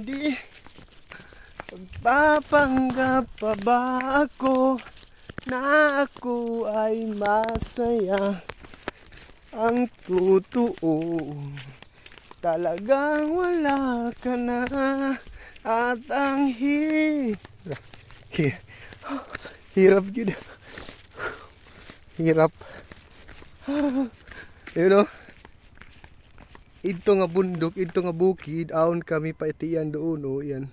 Hindi magpapanggap pa ba ako na ako ay masaya? Ang totoo, talagang wala ka na. At ang hirap yun. Hirap. You know, ito nga bundok, ito nga bukid, aon kami paitian doon, oh, yan.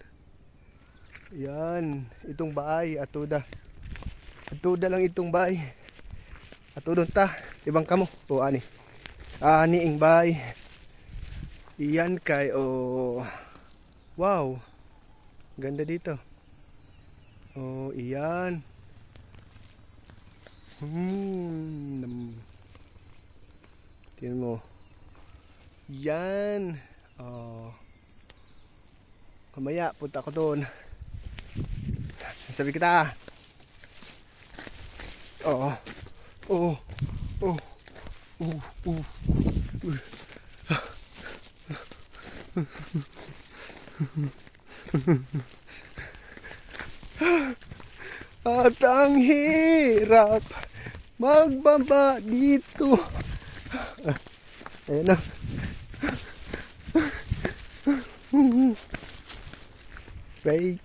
Yan, itong bahay, atuda. Atuda lang itong bahay. Atudon ta, ibang kamo, o ani. Ani ing bahay. Iyan kay, oh, wow, ganda dito. Oh, iyan. Tingnan mo. Yan. Oh. Mamaya punta ko doon. Sabi kita. Oo. Oh. Oh. At ang hirap magbaba dito. Ayan na. Fake.